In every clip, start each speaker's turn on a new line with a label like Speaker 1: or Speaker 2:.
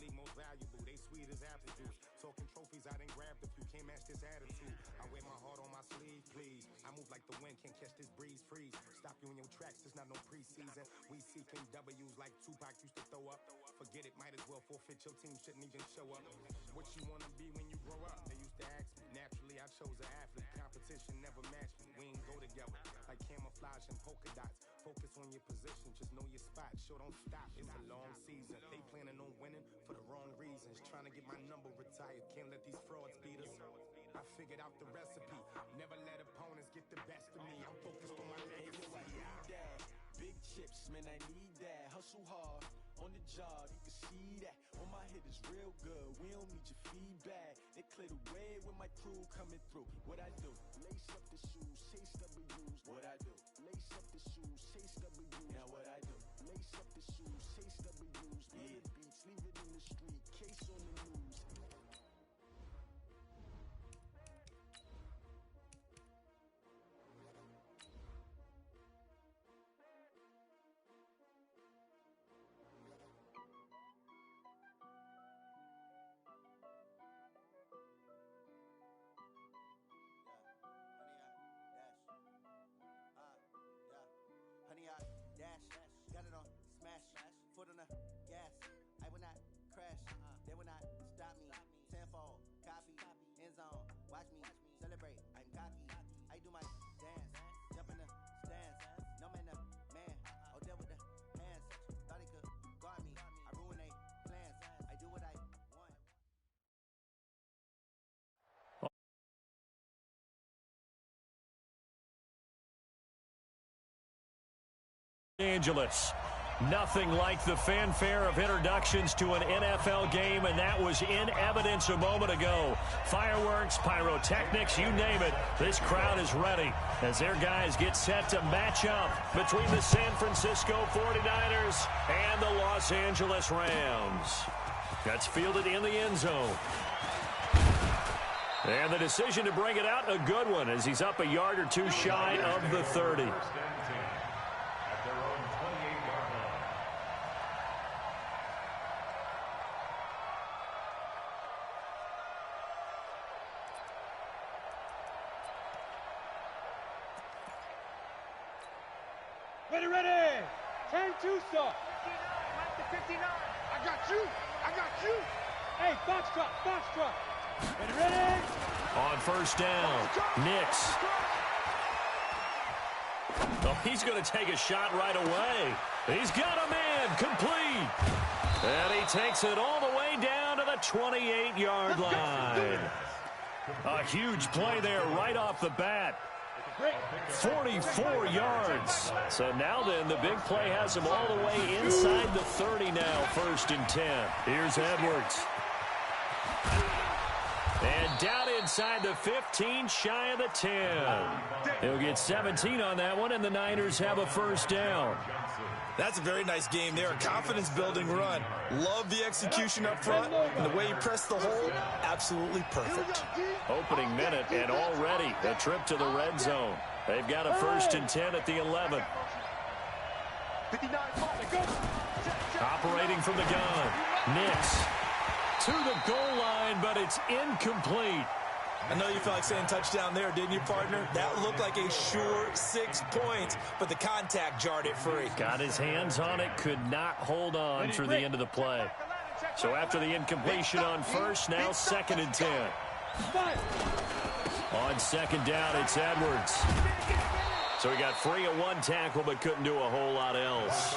Speaker 1: league most valuable. They sweet as apple juice. Talking trophies, I done grabbed a few. Can't match this attitude. I wear my heart on my sleeve, please. I move like the wind, can't catch this breeze. Freeze. Stop you in your tracks, there's not no preseason. We seeking W's like Tupac used to throw up. Forget it, might as well forfeit. Your team shouldn't even show up. What you wanna be when you grow up? They used to ask me. Naturally, I chose an athlete. Competition never matched me. We ain't go together like camouflage and polka dots. Focus on your position, just know your spot. Sure, don't stop. It's a long season. They planning on winning for the wrong reasons. Trying to get my number retired. Can't let these frauds beat us. I figured out the recipe. Never let opponents get the best of me. I'm focused on my legacy.
Speaker 2: I need that. Big chips, man, I need that. Hustle hard on the job, you can see that. On my head is real good. We don't need your feedback. They clear the way when my crew coming through. What I do? Lace up the shoes, chase W's. What I do? Lace up the shoes, chase W's. Now what I do? Lace up the shoes, chase W's. Yeah. Beats, leave it in the street, case on the news.
Speaker 3: Honey, I dash, got it on smash, foot on the gas. I will not crash, they will not stop me. Tenfold, copy, end zone, watch me celebrate. I'm cocky, I do my dance, jump in the stands. No man, the man, oh there with the hands. Thought he could guard me, I ruin they plans. I do what I want.
Speaker 4: Angeles. Nothing like the fanfare of introductions to an NFL game, and that was in evidence a moment ago. Fireworks, pyrotechnics, you name it. This crowd is ready as their guys get set to match up between the San Francisco 49ers and the Los Angeles Rams. That's fielded in the end zone. And the decision to bring it out, a good one, as he's up a yard or two shy of the 30.
Speaker 5: Ready! 10-2, sir. 59, Mike to 59. I got you. Hey, Foxtrot. Ready?
Speaker 4: On first down, Nix. Oh, he's going to take a shot right away. He's got a man, complete. And he takes it all the way down to the 28-yard line. A huge play there right off the bat. 44 yards. So now then, the big play has him all the way inside the 30 now, 1st and 10. Here's Edwards. And down inside the 15, shy of the 10. He'll get 17 on that one, and the Niners have a first down.
Speaker 6: That's a very nice game there, a confidence-building run. Love the execution up front, and the way he pressed the hole, absolutely perfect.
Speaker 4: Opening minute, and already a trip to the red zone. They've got a 1st and 10 at the 11. Operating from the gun, Nix to the goal line, but it's incomplete.
Speaker 6: I know you felt like saying touchdown there, didn't you, partner? That looked like a sure 6 points, but the contact jarred it free.
Speaker 4: Got his hands on it, could not hold on through the end of the play. So after the incompletion on first, now 2nd and 10. On second down, it's Edwards. So he got free of one tackle, but couldn't do a whole lot else.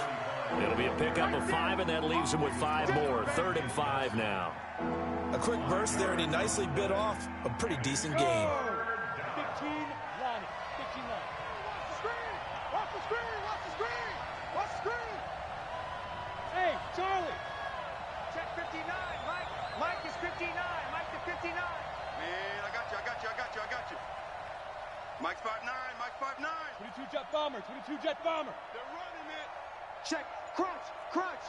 Speaker 4: It'll be a pickup of 5, and that leaves him with 5 more. 3rd and 5 now.
Speaker 6: A quick burst there, and he nicely bit off a pretty decent game.
Speaker 5: 15 line. Watch the screen. Hey, Charlie.
Speaker 7: Check 59. Mike is 59. Mike to 59.
Speaker 8: Man, I got you. Mike's 5'9".
Speaker 5: 22 jet bomber.
Speaker 8: They're running it.
Speaker 5: Check. Crunch.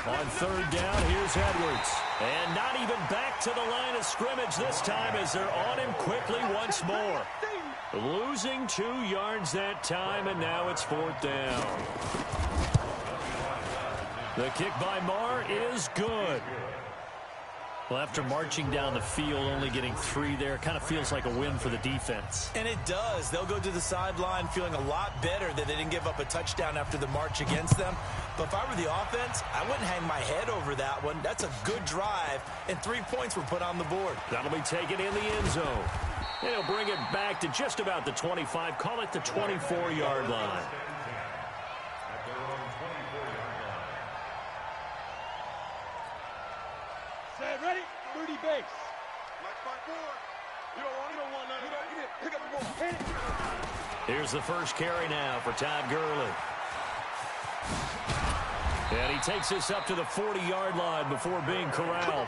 Speaker 4: On 3rd down, here's Edwards. And not even back to the line of scrimmage this time as they're on him quickly once more. Losing 2 yards that time, and now it's 4th down. The kick by Marr is good. Well, after marching down the field, only getting 3 there, kind of feels like a win for the defense.
Speaker 6: And it does. They'll go to the sideline feeling a lot better that they didn't give up a touchdown after the march against them. But if I were the offense, I wouldn't hang my head over that one. That's a good drive, and 3 points were put on the board.
Speaker 4: That'll be taken in the end zone. And he'll bring it back to just about the 25. Call it the 24-yard line.
Speaker 5: Set, ready, 30 base.
Speaker 8: Mike, fight forward. You don't want none of that. Pick up the ball.
Speaker 5: Hit it.
Speaker 4: Here's the first carry now for Todd Gurley. And he takes this up to the 40-yard line before being corralled.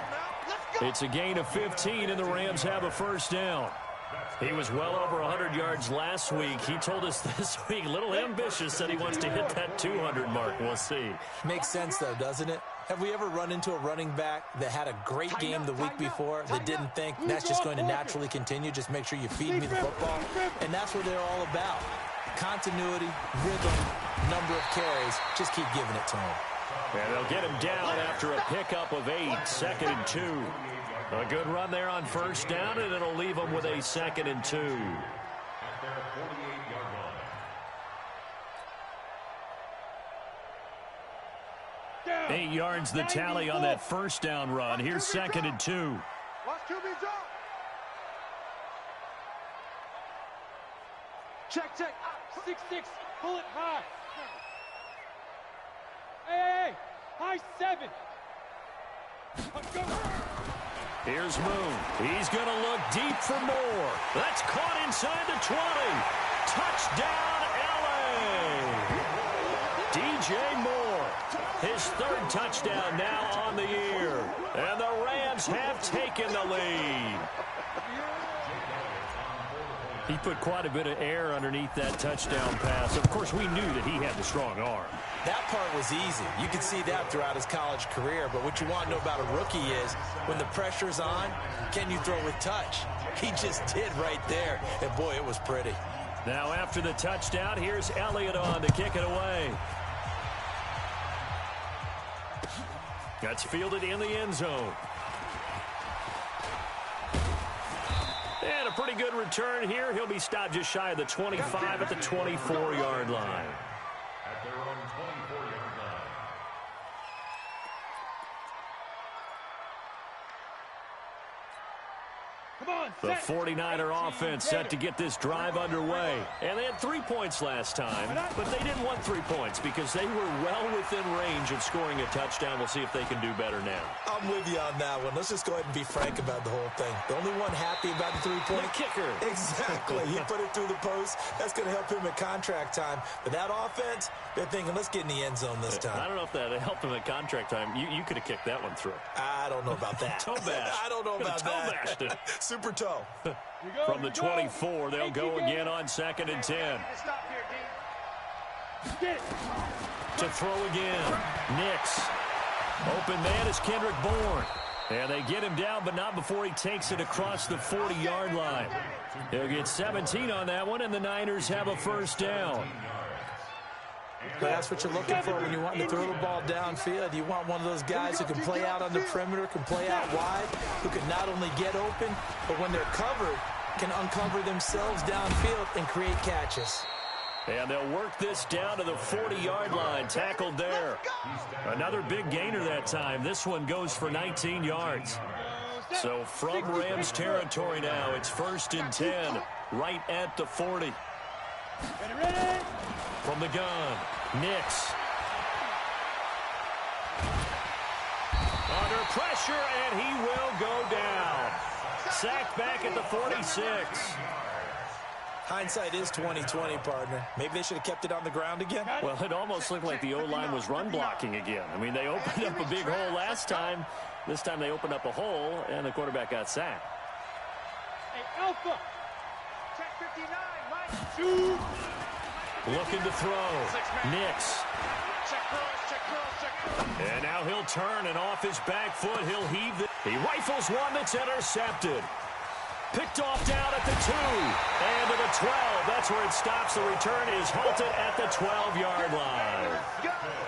Speaker 4: It's a gain of 15, and the Rams have a first down. He was well over 100 yards last week. He told us this week, a little ambitious, that he wants to hit that 200 mark. We'll see.
Speaker 6: Makes sense, though, doesn't it? Have we ever run into a running back that had a great game the week before that didn't think that's just going to naturally continue? Just make sure you feed me the football. And that's what they're all about. Continuity, rhythm, number of carries. Just keep giving it to him.
Speaker 4: And they'll get him down after a pickup of 8, 2nd and 2. A good run there on first down, and it'll leave them with a 2nd and 2. 8 yards the tally on that first down run. Here's 2nd and 2.
Speaker 5: Watch QB drop. Check. 6-6. Pull it high. Hey. High 7. Let's go.
Speaker 4: Here's Moon. He's going to look deep for more. That's caught inside the 20. Touchdown, L.A. DJ Moore. His 3rd touchdown now on the year. And the Rams have taken the lead. He put quite a bit of air underneath that touchdown pass. Of course, we knew that he had the strong arm.
Speaker 6: That part was easy. You could see that throughout his college career. But what you want to know about a rookie is when the pressure's on, can you throw with touch? He just did right there. And, boy, it was pretty.
Speaker 4: Now, after the touchdown, here's Elliott on to kick it away. That's fielded in the end zone. And a pretty good return here. He'll be stopped just shy of the 25 at the 24-yard line.
Speaker 9: At their own 24-yard line.
Speaker 4: The 49er offense set to get this drive underway. And they had 3 points last time, but they didn't want 3 points because they were well within range of scoring a touchdown. We'll see if they can do better now.
Speaker 6: I'm with you on that one. Let's just go ahead and be frank about the whole thing. The only one happy about the 3-point
Speaker 4: kicker.
Speaker 6: Exactly. He put it through the post. That's going to help him at contract time. But that offense, they're thinking, let's get in the end zone this time.
Speaker 4: I don't know if that helped him at contract time. You could have kicked that one through.
Speaker 6: I don't know about that.
Speaker 4: Toe bash.
Speaker 6: I don't know about that.
Speaker 4: Toe bashed it.
Speaker 6: Super toe.
Speaker 4: From the 24, they'll go again on 2nd and 10.
Speaker 5: Stop here, D.
Speaker 4: To throw again. Nix. Open man is Kendrick Bourne. And they get him down, but not before he takes it across the 40-yard line. He'll get 17 on that one, and the Niners have a first down.
Speaker 6: But that's what you're looking for when you want to throw the ball downfield. You want one of those guys who can play out on the perimeter, can play out wide, who can not only get open, but when they're covered, can uncover themselves downfield and create catches.
Speaker 4: And they'll work this down to the 40-yard line, tackled there. Another big gainer that time. This one goes for 19 yards. So from Rams territory now, it's 1st and 10, right at the 40.
Speaker 5: Ready?
Speaker 4: From the gun, Nix. Under pressure, and he will go down. Sacked back at the 46.
Speaker 6: Hindsight is 20/20, partner. Maybe they should have kept it on the ground again.
Speaker 4: Well, it almost looked like the O-line was run blocking again. I mean, they opened up a big hole last time. This time they opened up a hole, and the quarterback got sacked.
Speaker 5: Hey, Alpha.
Speaker 7: Check 59, Mike.
Speaker 5: Shoot.
Speaker 4: Looking to throw. Nix.
Speaker 8: Check cross.
Speaker 4: And now he'll turn, and off his back foot, he'll heave it. He rifles one that's intercepted. Picked off down at the 2. And to the 12. That's where it stops. The return is halted at the 12-yard line.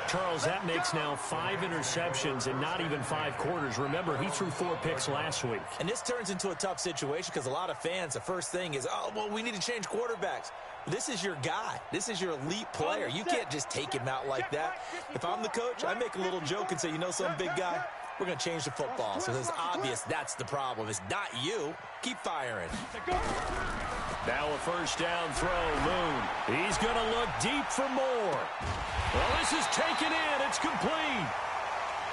Speaker 4: Charles, that makes now 5 interceptions in not even 5 quarters. Remember, he threw 4 picks last week.
Speaker 6: And this turns into a tough situation because a lot of fans, the first thing is, oh, well, we need to change quarterbacks. This is your guy. This is your elite player. You can't just take him out like that. If I'm the coach, I make a little joke and say, you know something, big guy? We're going to change the football. So it's obvious that's the problem. It's not you. Keep firing.
Speaker 4: Now a first down throw. Moon. He's going to look deep for more. Well, this is taken in. It's complete.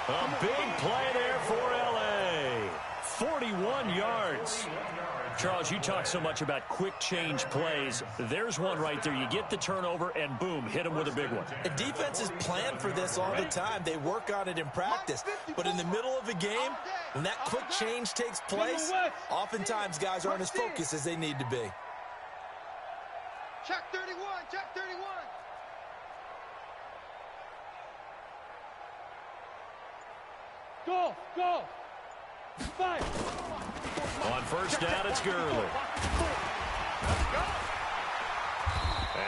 Speaker 4: A big play there for L.A. 41 yards. Charles, you talk so much about quick change plays. There's one right there. You get the turnover, and boom, hit him with a big one.
Speaker 6: And defenses plan for this all the time. They work on it in practice. But in the middle of a game, when that quick change takes place, oftentimes guys aren't as focused as they need to be.
Speaker 7: Check 31, check 31.
Speaker 5: Go. Fire.
Speaker 4: On first down, it's Gurley.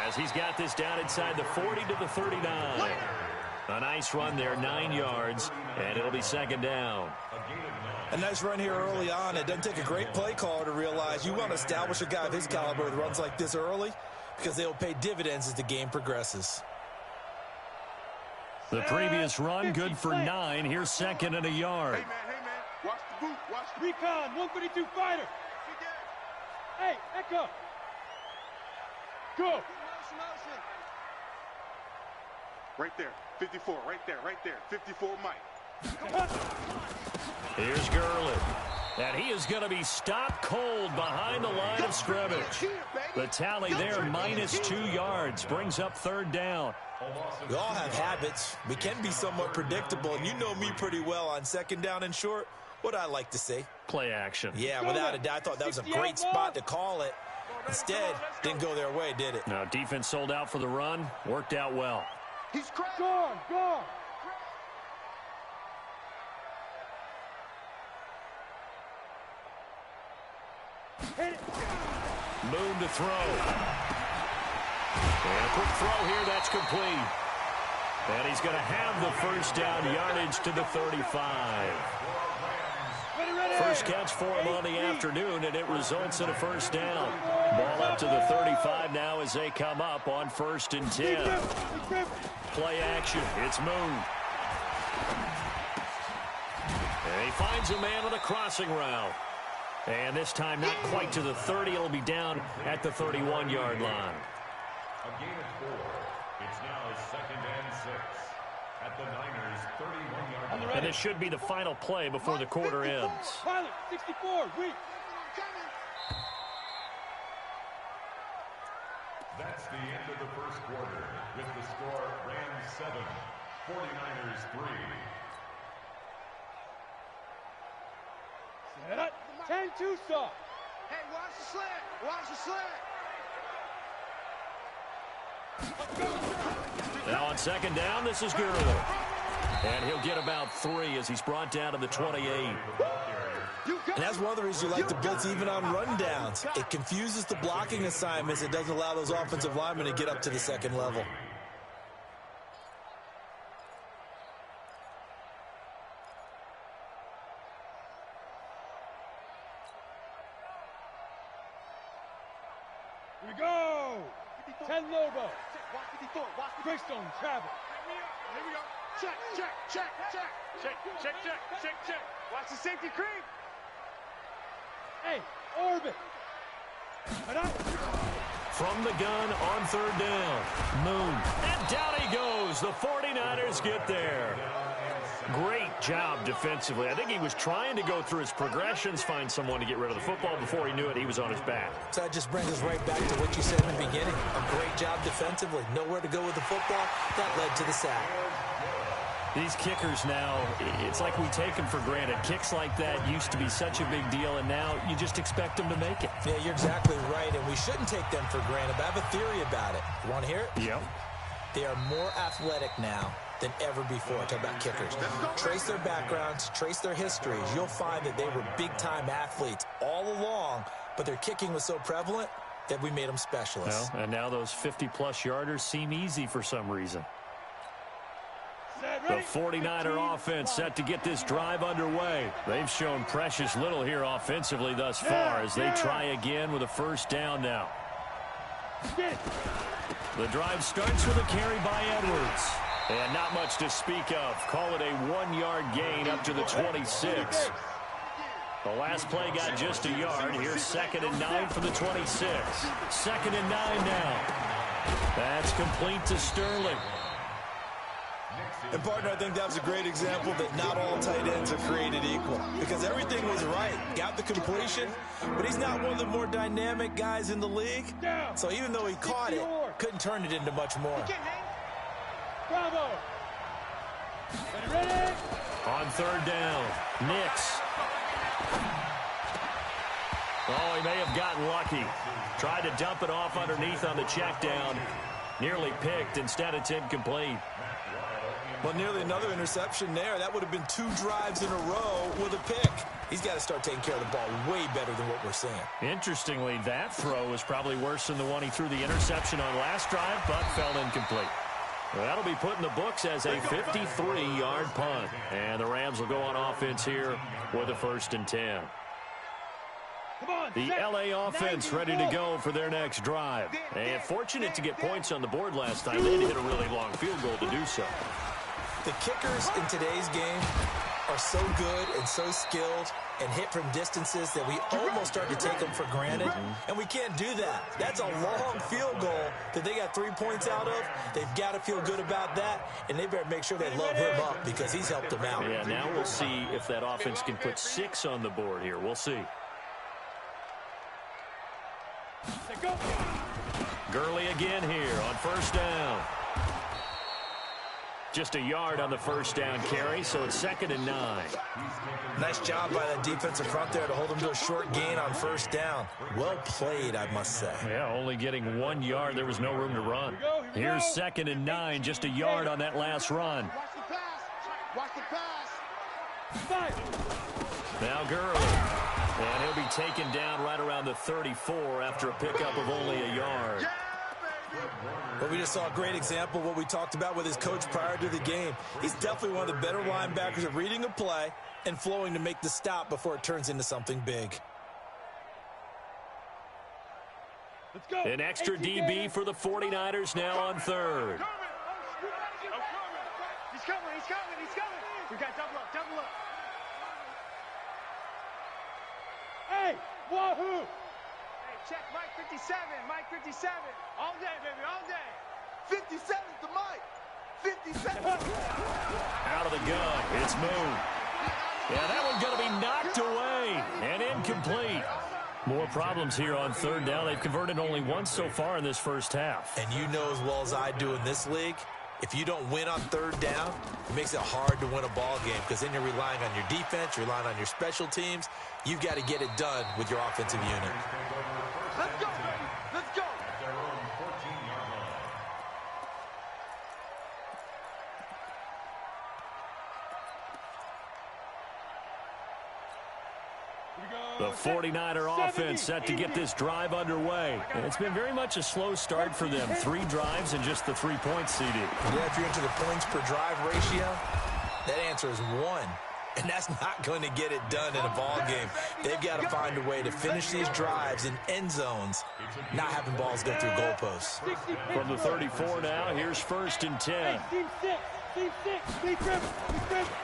Speaker 4: As he's got this down inside the 40 to the 39. A nice run there, 9 yards, and it'll be second down.
Speaker 6: A nice run here early on. It doesn't take a great play caller to realize you want to establish a guy of his caliber with runs like this early because they'll pay dividends as the game progresses.
Speaker 4: The previous run, good for 9. Here's second and a yard.
Speaker 8: Hey, man. Watch the boot. Watch the boot.
Speaker 5: Recon, 152 fighter. Hey, Echo. Go.
Speaker 8: Right there. 54. Right there. 54, Mike.
Speaker 4: Here's Gurley. And he is going to be stopped cold behind the line of scrimmage. The tally there, minus 2 yards, brings up third down.
Speaker 6: We all have habits. We can be somewhat predictable, and you know me pretty well on second down and short. What I like to say?
Speaker 4: Play action.
Speaker 6: Yeah, without a doubt. I thought that was a great spot to call it. Instead, didn't go their way, did it?
Speaker 4: No, defense sold out for the run. Worked out well.
Speaker 7: He's cracked.
Speaker 5: Go. Hit it.
Speaker 4: Moon to throw. And a quick throw here, that's complete. And he's going to have the first down yardage to the 35. First catch for him on the afternoon, and it results in a first down. Ball up to the 35 now as they come up on 1st and 10. Play action, it's Moon. And he finds a man on a crossing route. And this time not quite to the 30. It'll be down at the 31-yard line.
Speaker 9: A gain of 4. It's now 2nd and 6 at the Niners' 31-yard line.
Speaker 4: And this should be the final play before the quarter ends.
Speaker 5: Pilot, 64, weak.
Speaker 9: That's the end of the first quarter with the score Rams 7, 49ers 3.
Speaker 5: Set up. 10-2 stop.
Speaker 7: Hey, watch the slant. Watch the slant.
Speaker 4: Now on second down, this is Gurley. And he'll get about 3 as he's brought down to the 28.
Speaker 6: And that's one of the reasons you like to blitz even on rundowns. It confuses the blocking assignments. It doesn't allow those offensive linemen to get up to the second level.
Speaker 5: Here we go. 10 Lobo. Greystone travel.
Speaker 7: Here we go. Check. Watch the safety creep.
Speaker 5: Hey, orbit.
Speaker 4: From the gun on third down. Moon. And down he goes. The 49ers get there. Great job defensively. I think he was trying to go through his progressions, find someone to get rid of the football. Before he knew it, he was on his back.
Speaker 6: So that just brings us right back to what you said in the beginning. A great job defensively. Nowhere to go with the football. That led to the sack.
Speaker 4: These kickers now, it's like we take them for granted. Kicks like that used to be such a big deal, and now you just expect them to make it.
Speaker 6: Yeah, you're exactly right, and we shouldn't take them for granted. But I have a theory about it. You want to hear it?
Speaker 4: Yep.
Speaker 6: They are more athletic now than ever before. Talk about kickers. Trace their backgrounds, trace their histories. You'll find that they were big-time athletes all along, but their kicking was so prevalent that we made them specialists.
Speaker 4: Well, and now those 50-plus yarders seem easy for some reason. The 49er offense set to get this drive underway. They've shown precious little here offensively thus far as they try again with a first down now. The drive starts with a carry by Edwards. And not much to speak of. Call it a 1-yard gain up to the 26. The last play got just a yard. Here's 2nd and 9 for the 26. 2nd and 9 now. That's complete to Sterling.
Speaker 6: And, partner, I think that was a great example that not all tight ends are created equal. Because everything was right. Got the completion, but he's not one of the more dynamic guys in the league. So even though he caught it, couldn't turn it into much more.
Speaker 5: Bravo. Ready?
Speaker 4: On 3rd down, Nix. Oh, he may have gotten lucky. Tried to dump it off underneath on the check down. Nearly picked. Instead, it's incomplete.
Speaker 6: Well, nearly another interception there. That would have been 2 drives in a row with a pick. He's got to start taking care of the ball way better than what we're seeing.
Speaker 4: Interestingly, that throw was probably worse than the one he threw the interception on last drive, but fell incomplete. Well, that'll be put in the books as a 53-yard punt. And the Rams will go on offense here with a 1st and 10. The LA offense ready to go for their next drive. And fortunate to get points on the board last time. They had to hit a really long field goal to do so.
Speaker 6: The kickers in today's game are so good and so skilled and hit from distances that we almost start to take them for granted. And we can't do that. That's a long field goal that they got 3 points out of. They've got to feel good about that, and they better make sure they love him up because he's helped them out.
Speaker 4: Yeah, now we'll see if that offense can put 6 on the board here. We'll see. Gurley again here on 1st down. Just a yard on the 1st down carry, so it's 2nd and 9.
Speaker 6: Nice job by that defensive front there to hold him to a short gain on 1st down. Well played, I must say.
Speaker 4: Yeah, only getting 1 yard. There was no room to run. Here's 2nd and 9, just a yard on that last run.
Speaker 8: Watch the pass.
Speaker 4: Now Gurley. And he'll be taken down right around the 34 after a pickup of only a yard.
Speaker 6: But we just saw a great example of what we talked about with his coach prior to the game. He's definitely one of the better linebackers at reading a play and flowing to make the stop before it turns into something big.
Speaker 5: Let's go.
Speaker 4: An extra DB for the 49ers now on 3rd.
Speaker 7: He's coming. We got double up.
Speaker 5: Hey, wahoo!
Speaker 7: Hey, check Mike 57. All day, baby, all day.
Speaker 8: 57's the Mike. 57.
Speaker 4: Out of the gun. It's moved. Yeah, that one's going to be knocked away and incomplete. More problems here on 3rd down. They've converted only once so far in this first half.
Speaker 6: And you know as well as I do in this league, if you don't win on 3rd down, it makes it hard to win a ball game because then you're relying on your defense, you're relying on your special teams. You've got to get it done with your offensive unit.
Speaker 8: Let's go, baby. Let's go.
Speaker 4: The 49er offense set to get this drive underway. And it's been very much a slow start for them. 3 drives and just the 3 points CD.
Speaker 6: Yeah, if you're into the points per drive ratio, that answer is 1. And that's not going to get it done in a ball game. They've got to find a way to finish these drives in end zones, not having balls go through goalposts.
Speaker 4: From the 34 now, here's 1st and 10.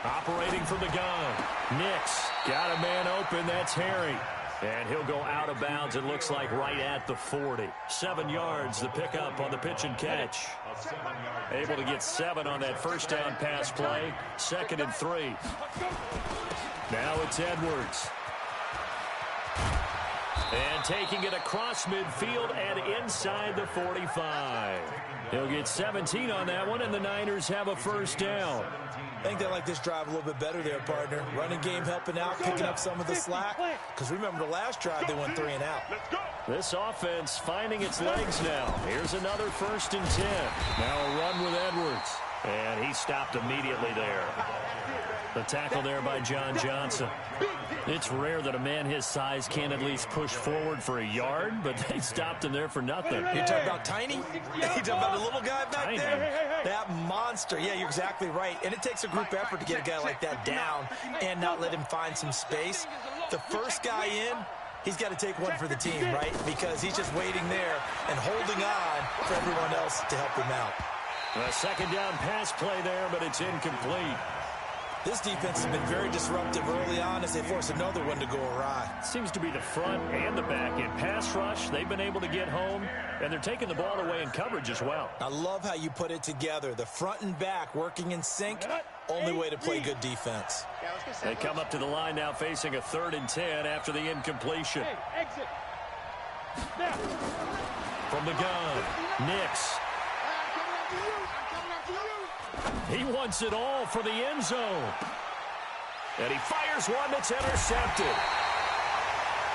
Speaker 4: Operating from the gun. Nix got a man open. That's Harry. And he'll go out of bounds, it looks like, right at the 40. 7 yards, the pickup on the pitch and catch. Able to get 7 on that 1st down pass play. 2nd and 3. Now it's Edwards. And taking it across midfield and inside the 45. He'll get 17 on that one, and the Niners have a 1st down.
Speaker 6: I think they like this drive a little bit better there, partner. Running game helping out, picking up some of the slack. Because remember the last drive, they went 3 and out.
Speaker 4: This offense finding its legs now. Here's another 1st and 10. Now a run with Edwards. And he stopped immediately there. The tackle there by John Johnson. It's rare that a man his size can't at least push forward for a yard, but they stopped him there for nothing.
Speaker 6: You're talking about tiny? You're talking about the little guy back there? That monster. Yeah, you're exactly right. And it takes a group effort to get a guy like that down and not let him find some space. The first guy in, he's got to take one for the team, right? Because he's just waiting there and holding on for everyone else to help him out.
Speaker 4: A second down pass play there, but it's incomplete.
Speaker 6: This defense has been very disruptive early on as they force another one to go awry.
Speaker 4: Seems to be the front and the back end. Pass rush, they've been able to get home, and they're taking the ball away in coverage as well.
Speaker 6: I love how you put it together. The front and back working in sync, only way to play good defense.
Speaker 4: They come up to the line now facing a 3rd and 10 after the incompletion.
Speaker 5: Exit.
Speaker 4: From the gun, Nix. He wants it all for the end zone. And he fires one that's intercepted.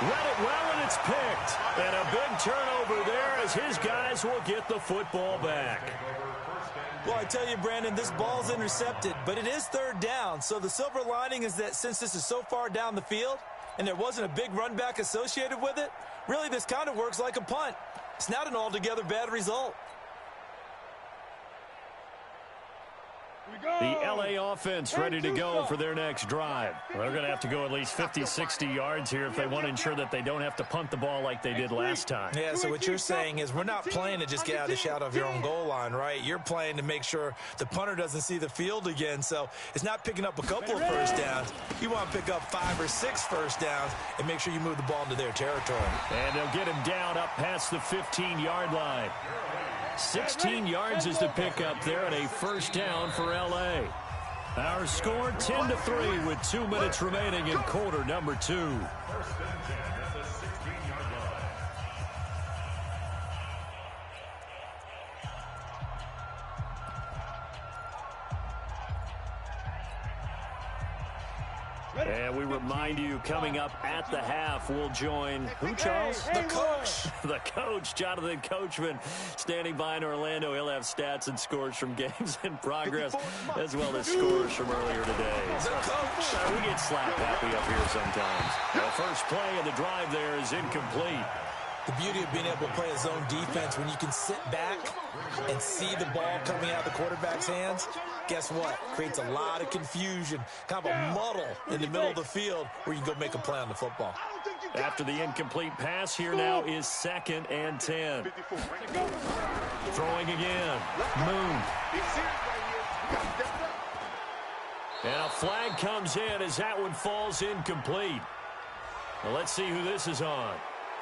Speaker 4: Read it well, and it's picked. And a big turnover there as his guys will get the football back.
Speaker 6: Well, I tell you, Brandon, this ball's intercepted, but it is 3rd down. So the silver lining is that since this is so far down the field and there wasn't a big run back associated with it, really this kind of works like a punt. It's not an altogether bad result.
Speaker 4: The LA offense ready to go for their next drive. They're going to have to go at least 50, 60 yards here if they want to ensure that they don't have to punt the ball like they did last time.
Speaker 6: Yeah, so what you're saying is we're not playing to just get out of shot of your own goal line, right? You're playing to make sure the punter doesn't see the field again. So it's not picking up a couple of first downs. You want to pick up 5 or 6 first downs and make sure you move the ball into their territory.
Speaker 4: And they'll get him down up past the 15-yard line. 16 yards is the pickup there and a first down for L.A. Our score 10-3 with 2 minutes remaining in quarter number 2. And we remind you, coming up at the half, we'll join who, Charles?
Speaker 6: The coach.
Speaker 4: The coach, Jonathan Coachman, standing by in Orlando. He'll have stats and scores from games in progress, as well as scores from earlier today.
Speaker 6: The coach.
Speaker 4: We get slap happy up here sometimes. The first play of the drive there is incomplete.
Speaker 6: The beauty of being able to play a zone defense when you can sit back and see the ball coming out of the quarterback's hands, guess what? Creates a lot of confusion, kind of a muddle in the middle of the field where you can go make a play on the football.
Speaker 4: After the incomplete pass, here now is 2nd and 10. Throwing again. Moon. And a flag comes in as that one falls incomplete. Well, let's see who this is on.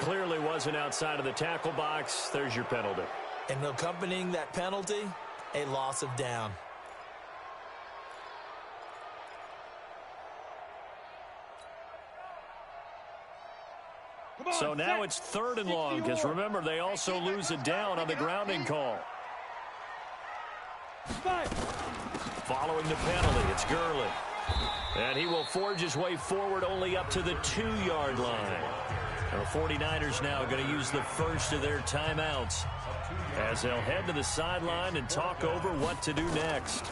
Speaker 4: Clearly wasn't outside of the tackle box. There's your penalty.
Speaker 6: And accompanying that penalty, a loss of down.
Speaker 4: So now it's 3rd and long, because remember, they also lose a down on the grounding call. Following the penalty, it's Gurley. And he will forge his way forward only up to the 2-yard line. The 49ers now going to use the first of their timeouts as they'll head to the sideline and talk over what to do next.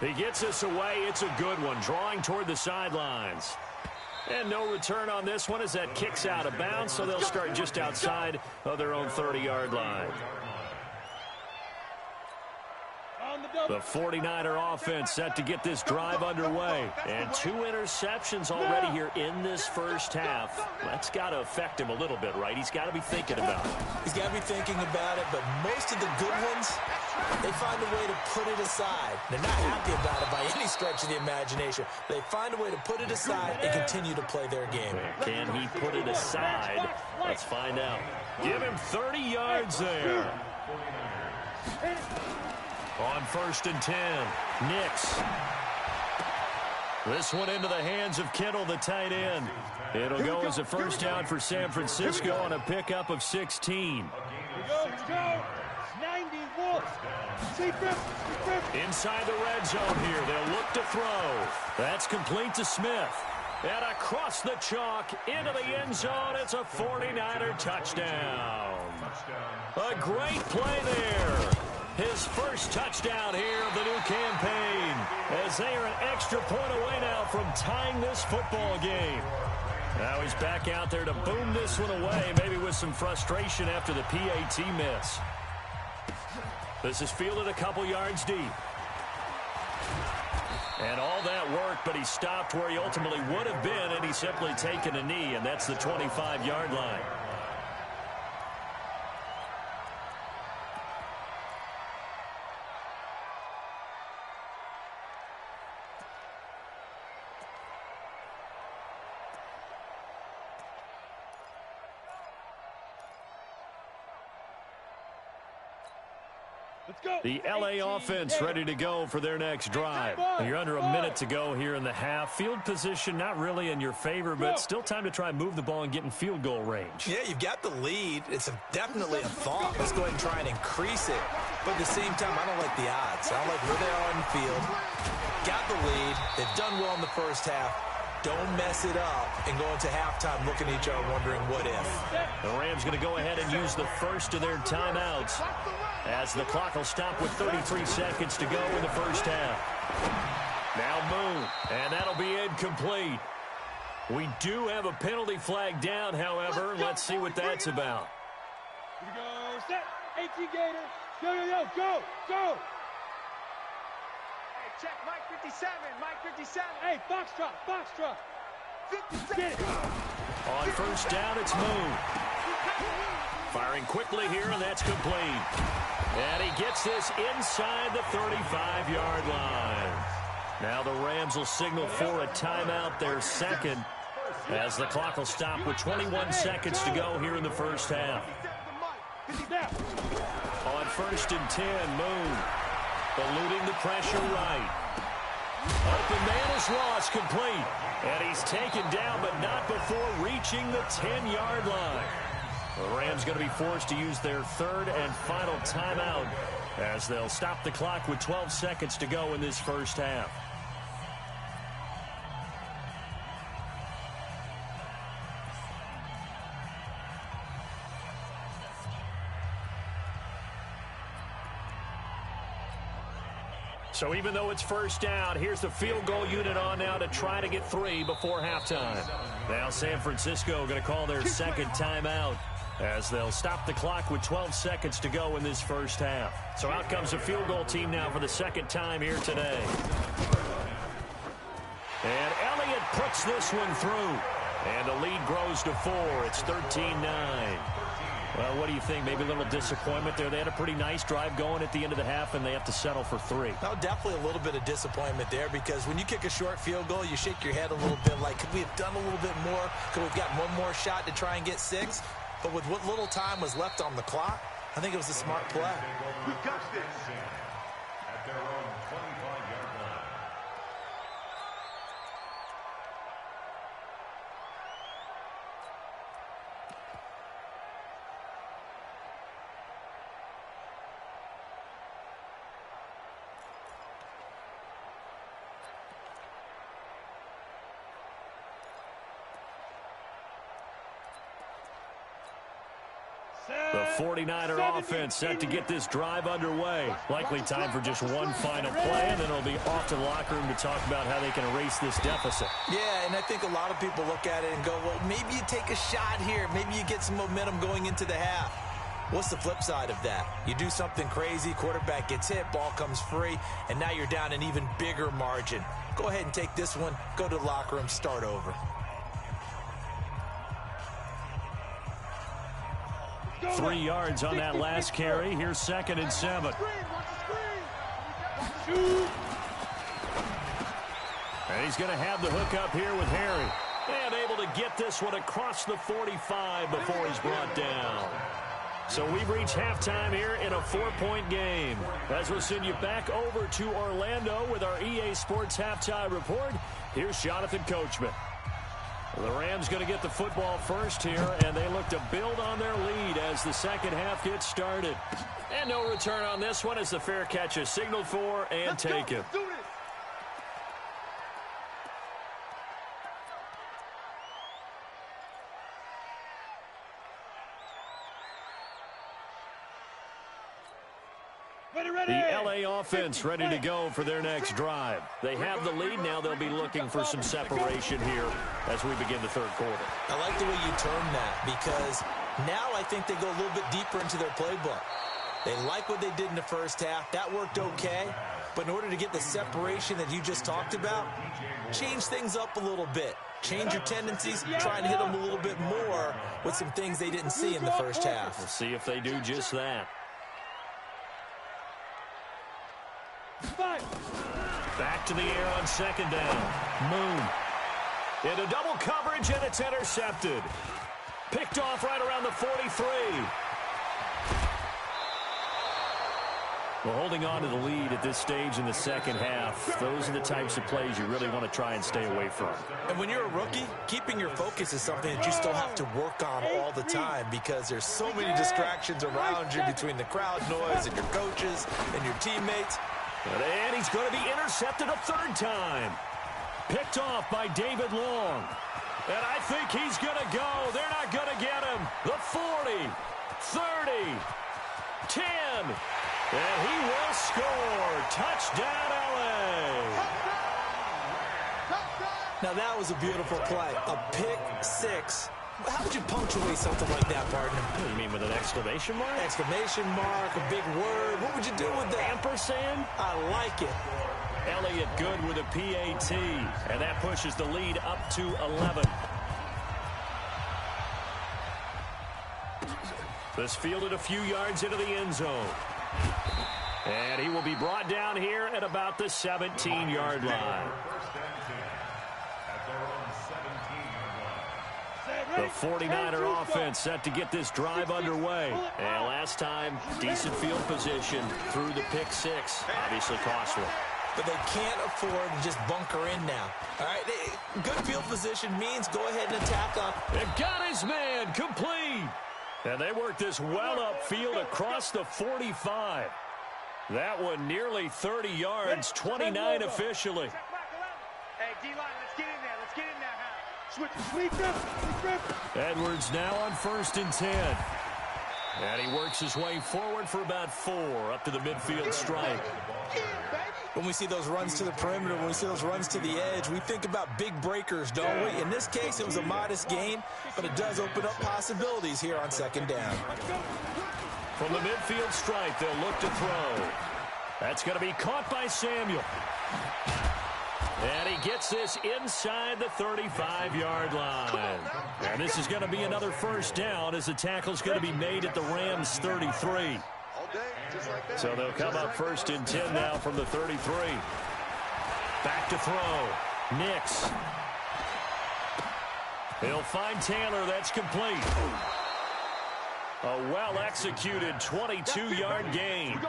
Speaker 4: He gets us away. It's a good one, drawing toward the sidelines. And no return on this one as that kicks out of bounds, so they'll start just outside of their own 30-yard line. The 49er offense set to get this drive underway. And 2 interceptions already here in this first half. That's got to affect him a little bit, right? He's got to be thinking about it.
Speaker 6: He's got to be thinking about it, but most of the good ones, they find a way to put it aside. They're not happy about it by any stretch of the imagination. They find a way to put it aside and continue to play their game.
Speaker 4: Can he put it aside? Let's find out. Give him 30 yards there. On 1st and 10, Nix. This one into the hands of Kittle, the tight end. It'll go as a first down for San Francisco on a pickup of 16.
Speaker 5: Here we go. 91.
Speaker 4: Inside the red zone here, they'll look to throw. That's complete to Smith. And across the chalk, into the end zone, it's a 49er touchdown. A great play there. His first touchdown here of the new campaign, as they are an extra point away now from tying this football game. Now he's back out there to boom this one away, maybe with some frustration after the PAT miss. This is fielded a couple yards deep. And all that work, but he stopped where he ultimately would have been, and he's simply taken a knee, and that's the 25-yard line. The L.A. offense ready to go for their next drive. You're under a minute to go here in the half. Field position not really in your favor, but still time to try and move the ball and get in field goal range.
Speaker 6: Yeah, you've got the lead. It's definitely a thought. Let's go ahead and try and increase it. But at the same time, I don't like the odds. I don't like where they are on the field. Got the lead. They've done well in the first half. Don't mess it up and go into halftime looking at each other wondering what if.
Speaker 4: The Rams going to go ahead and use the first of their timeouts, as the clock will stop with 33 seconds to go in the first half. Now Moon, and that'll be incomplete. We do have a penalty flag down, however. Let's see what that's about.
Speaker 5: Here we go, set, 18 Gator, go, go!
Speaker 7: Hey, check Mike 57, Mike 57.
Speaker 5: Hey, Foxtrot.
Speaker 7: 57.
Speaker 5: Get it.
Speaker 4: On first down, it's Moon. Firing quickly here, and that's complete. And he gets this inside the 35-yard line. Now the Rams will signal for a timeout, their second, as the clock will stop with 21 seconds to go here in the first half. On first and 10, Moon eluding the pressure right. Open man is lost, complete. And he's taken down, but not before reaching the 10-yard line. The Rams going to be forced to use their third and final timeout, as they'll stop the clock with 12 seconds to go in this first half. So even though it's first down, here's the field goal unit on now to try to get 3 before halftime. Now San Francisco going to call their second timeout, as they'll stop the clock with 12 seconds to go in this first half. So out comes the field goal team now for the second time here today. And Elliott puts this one through. And the lead grows to 4. It's 13-9. Well, what do you think? Maybe a little disappointment there. They had a pretty nice drive going at the end of the half, and they have to settle for 3.
Speaker 6: No, definitely a little bit of disappointment there, because when you kick a short field goal, you shake your head a little bit like, could we have done a little bit more? Could we have gotten one more shot to try and get 6? But with what little time was left on the clock, I think it was a smart play.
Speaker 8: We got this.
Speaker 9: At their own 25-yard line.
Speaker 4: The 49er offense set to get this drive underway. Likely time for just one final play, and then it'll be off to the locker room to talk about how they can erase this deficit.
Speaker 6: Yeah, and I think a lot of people look at it and go, well, maybe you take a shot here. Maybe you get some momentum going into the half. What's the flip side of that? You do something crazy, quarterback gets hit, ball comes free, and now you're down an even bigger margin. Go ahead and take this one, go to the locker room, start over.
Speaker 4: 3 yards on that last carry. Here's 2nd and 7. And he's going to have the hook up here with Harry. And able to get this one across the 45 before he's brought down. So we've reached halftime here in a 4-point game. As we'll send you back over to Orlando with our EA Sports Halftime Report, here's Jonathan Coachman. The Rams going to get the football first here, and they look to build on their lead as the second half gets started. And no return on this one as the fair catch is signaled for and taken.
Speaker 5: Ready,
Speaker 4: offense ready to go for their next drive. They have the lead. Now they'll be looking for some separation here as we begin the third quarter.
Speaker 6: I like the way you term that, because now I think they go a little bit deeper into their playbook. They like what they did in the first half. That worked okay. But in order to get the separation that you just talked about, change things up a little bit. Change your tendencies, try and hit them a little bit more with some things they didn't see in the first half.
Speaker 4: We'll see if they do just that. Back to the air on second down. Moon. Into double coverage, and it's intercepted. Picked off right around the 43. Well, holding on to the lead at this stage in the second half, those are the types of plays you really want to try and stay away from.
Speaker 6: And when you're a rookie, keeping your focus is something that you still have to work on all the time, because there's so many distractions around you between the crowd noise and your coaches and your teammates.
Speaker 4: And he's going to be intercepted a third time. Picked off by David Long. And I think he's going to go. They're not going to get him. The 40, 30, 10. And he will score. Touchdown, L.A.
Speaker 6: Now, that was a beautiful play. A pick six. How would you punctuate something like that, partner?
Speaker 4: What do you mean, with an exclamation mark?
Speaker 6: Exclamation mark, a big word. What would you do with that?
Speaker 4: Ampersand?
Speaker 6: I like it.
Speaker 4: Elliott good with a PAT. And that pushes the lead up to 11. This fielded a few yards into the end zone. And he will be brought down here at about the 17-yard line. The 49er offense set to get this drive underway. And last time, decent field position through the pick six. Obviously costly.
Speaker 6: But they can't afford to just bunker in now. All right, good field position means go ahead and attack on.
Speaker 4: They've got his man complete. And they work this well upfield across the 45. That one nearly 30 yards, 29 officially.
Speaker 7: Hey, D-line, let's get in there. Let's get in there, huh?
Speaker 4: Edwards now on 1st and 10. And he works his way forward for about 4 up to the midfield stripe.
Speaker 6: When we see those runs to the perimeter, when we see those runs to the edge, we think about big breakers, don't we? In this case, it was a modest gain, but it does open up possibilities here on second down.
Speaker 4: From the midfield stripe, they'll look to throw. That's going to be caught by Samuel. And he gets this inside the 35-yard line. And this is going to be another first down as the tackle's going to be made at the Rams' 33. So they'll come up 1st and 10 now from the 33. Back to throw. Nix. He'll find Taylor. That's complete. A well-executed 22-yard gain.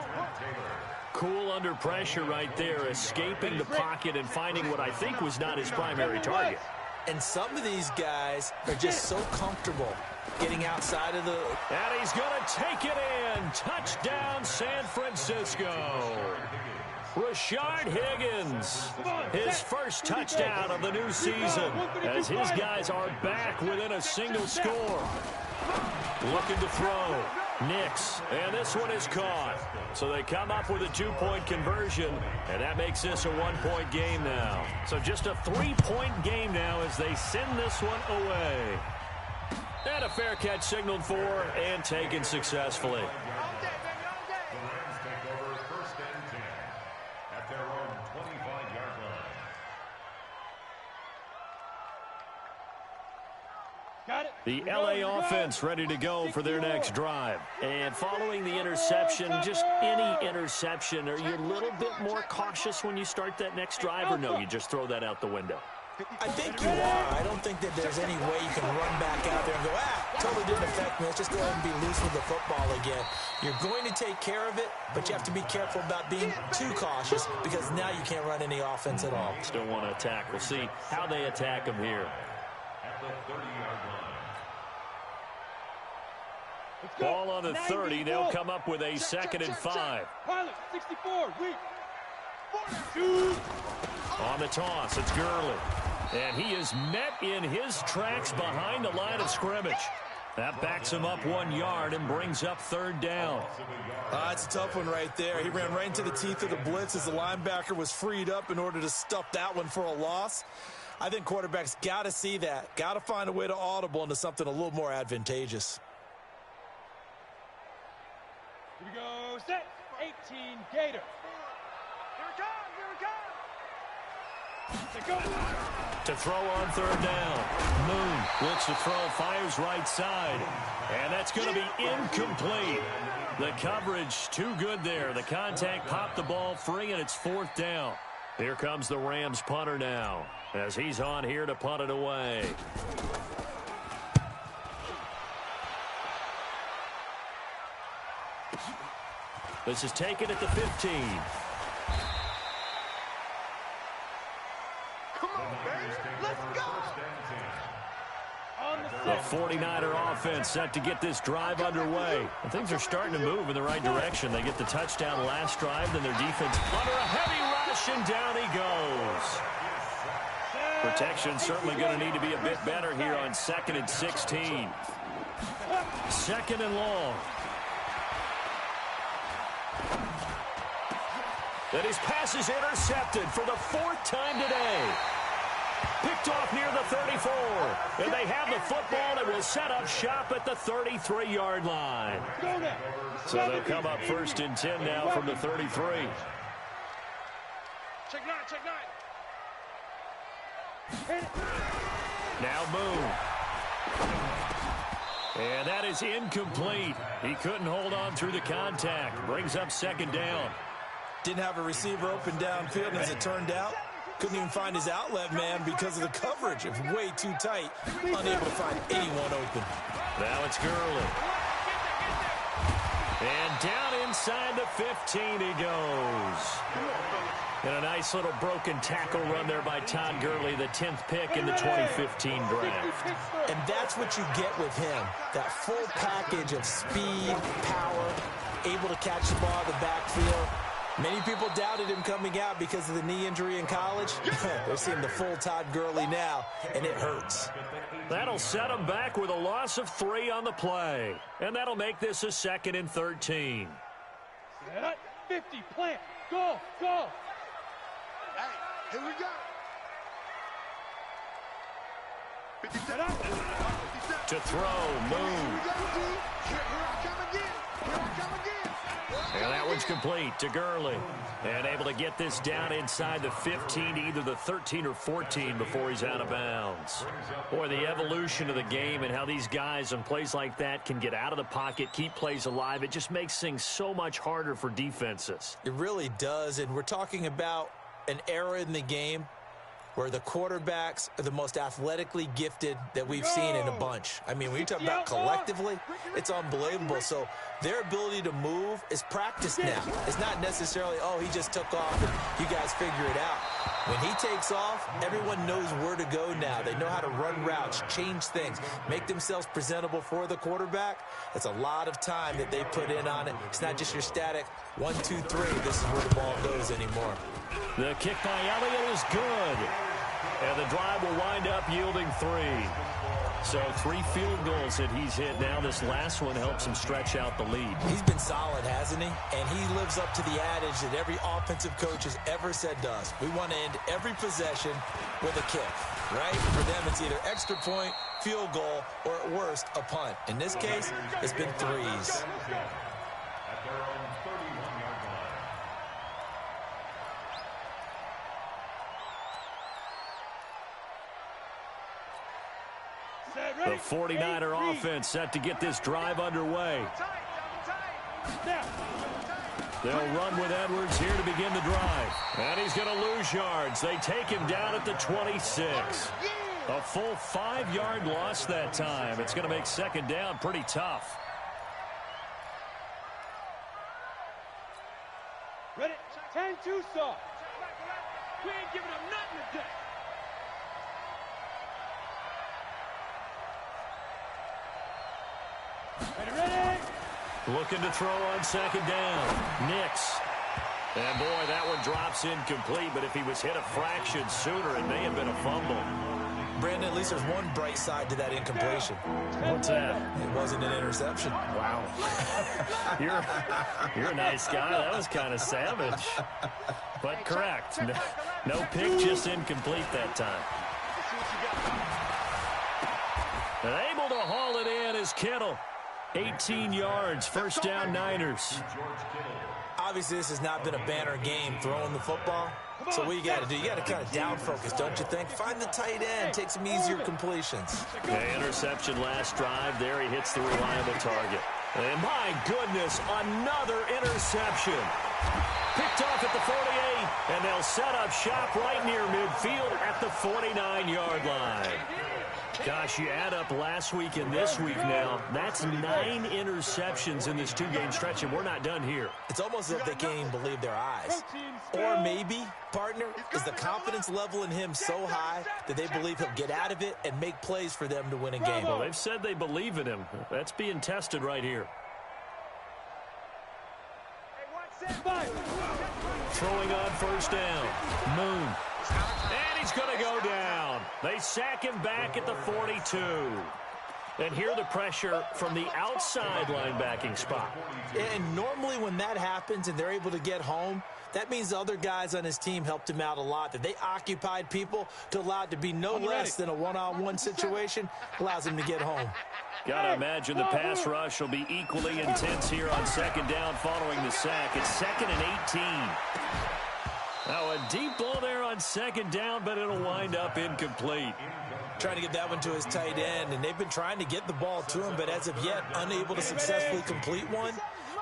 Speaker 4: Cool under pressure right there, escaping the pocket and finding what I think was not his primary target.
Speaker 6: And some of these guys are just so comfortable getting outside of the...
Speaker 4: And he's going to take it in. Touchdown, San Francisco. Rashard Higgins, his first touchdown of the new season, as his guys are back within a single score. Looking to throw. Nix, and this one is caught. So they come up with a 2-point conversion, and that makes this a 1-point game now. So just a 3-point game now as they send this one away. And a fair catch signaled for and taken successfully.
Speaker 9: The Rams take over 1st and 10 at their own 25-yard line.
Speaker 4: The L.A. offense ready to go for their next drive. And following the interception, just any interception, are you a little bit more cautious when you start that next drive, or no, you just throw that out the window?
Speaker 6: I think you are. I don't think that there's any way you can run back out there and go, totally didn't affect me. Let's just go ahead and be loose with the football again. You're going to take care of it, but you have to be careful about being too cautious, because now you can't run any offense at all.
Speaker 4: Still want to attack. We'll see how they attack them here.
Speaker 9: At the 30-yard line.
Speaker 4: Ball on the 30. They'll come up with a 2nd and 5.
Speaker 5: Pilot, 64,
Speaker 4: On the toss, it's Gurley. And he is met in his tracks behind the line of scrimmage. That backs him up 1 yard and brings up third down.
Speaker 6: It's a tough one right there. He ran right into the teeth of the blitz as the linebacker was freed up in order to stuff that one for a loss. I think quarterbacks got to see that. Got to find a way to audible into something a little more advantageous.
Speaker 5: Here we go, set, 18, Gator.
Speaker 7: Here we go.
Speaker 4: To throw on third down. Moon looks to throw, fires right side. And that's going to be incomplete. The coverage too good there. The contact popped the ball free, and it's fourth down. Here comes the Rams punter now, as he's on here to punt it away. This is taken at the 15.
Speaker 8: Come on, baby. Let's go.
Speaker 4: The 49er offense set to get this drive underway. And things are starting to move in the right direction. They get the touchdown last drive, then their defense under a heavy rush, and down he goes. Protection certainly going to need to be a bit better here on 2nd and 16. 2nd and long. That his pass is intercepted for the 4th time today. Picked off near the 34. And they have the football and will set up shop at the 33-yard line. So they'll come up 1st and 10 now from the 33.
Speaker 7: Check 9, check 9.
Speaker 4: Now Moon. And that is incomplete. He couldn't hold on through the contact. Brings up 2nd down.
Speaker 6: Didn't have a receiver open downfield, and as it turned out, couldn't even find his outlet man because of the coverage. It was way too tight. Unable to find anyone open.
Speaker 4: Now it's Gurley. And down inside the 15 he goes. And a nice little broken tackle run there by Todd Gurley, the 10th pick in the 2015 draft.
Speaker 6: And that's what you get with him. That full package of speed, power, able to catch the ball in the backfield. Many people doubted him coming out because of the knee injury in college. They're seeing the full Todd Gurley now, and it hurts.
Speaker 4: That'll set him back with a loss of 3 on the play. And that'll make this a 2nd and 13.
Speaker 5: Set, 50, plant, go, go.
Speaker 8: Hey, here we go. 57.
Speaker 4: To throw, Moon.
Speaker 8: Here I come again. Here I come again.
Speaker 4: And that one's complete to Gurley. And able to get this down inside the 15, either the 13 or 14 before he's out of bounds. Boy, the evolution of the game and how these guys on plays like that can get out of the pocket, keep plays alive, it just makes things so much harder for defenses.
Speaker 6: It really does, and we're talking about an era in the game where the quarterbacks are the most athletically gifted that we've seen in a bunch. I mean, when you talk about collectively, it's unbelievable. So their ability to move is practiced now. It's not necessarily, oh, he just took off and you guys figure it out. When he takes off, everyone knows where to go now. They know how to run routes, change things, make themselves presentable for the quarterback. That's a lot of time that they put in on it. It's not just your static 1, 2, 3. This is where the ball goes anymore.
Speaker 4: The kick by Elliott is good. And the drive will wind up yielding 3. So 3 field goals that he's hit now. This last one helps him stretch out the lead.
Speaker 6: He's been solid, hasn't he? And he lives up to the adage that every offensive coach has ever said to us. We want to end every possession with a kick, right? For them, it's either extra point, field goal, or at worst, a punt. In this case, it's been 3s.
Speaker 9: At their own 31-yard line.
Speaker 4: The 49er offense set to get this drive underway. They'll run with Edwards here to begin the drive. And he's going to lose yards. They take him down at the 26. A full 5-yard loss that time. It's going to make 2nd down pretty tough.
Speaker 5: Ready, 10-2 soft. We ain't giving up nothing today. Ready.
Speaker 4: Looking to throw on 2nd down. Nix. And boy, that one drops incomplete, but if he was hit a fraction sooner, it may have been a fumble.
Speaker 6: Brandon, at least there's one bright side to that incompletion.
Speaker 4: What's that?
Speaker 6: It wasn't an interception.
Speaker 4: Wow. You're a nice guy. That was kind of savage. But correct. No pick, just incomplete that time. And able to haul it in is Kittle. 18 yards, first down Niners.
Speaker 6: Obviously, this has not been a banner game throwing the football. So what you got to do, you got to kind of down focus, don't you think? Find the tight end, take some easier completions.
Speaker 4: Okay, interception last drive. There he hits the reliable target. And my goodness, another interception. Picked off at the 48, and they'll set up shop right near midfield at the 49-yard line. Gosh, you add up last week and this week now, that's 9 interceptions in this 2-game stretch, and we're not done here.
Speaker 6: It's almost as if they can't even believe their eyes. Or maybe, partner, is the confidence level in him so high that they believe he'll get out of it and make plays for them to win a game.
Speaker 4: Well, they've said they believe in him. That's being tested right here. Throwing on first down. Moon. And he's going to go down. They sack him back at the 42. And here the pressure from the outside linebacking spot.
Speaker 6: And normally when that happens and they're able to get home, that means the other guys on his team helped him out a lot. That they occupied people to allow it to be no less than a one-on-one situation allows him to get home.
Speaker 4: Gotta imagine the pass rush will be equally intense here on second down following the sack. It's 2nd and 18. Now a deep ball there on second down, but it'll wind up incomplete.
Speaker 6: Trying to get that one to his tight end, and they've been trying to get the ball to him, but as of yet, unable to successfully complete one.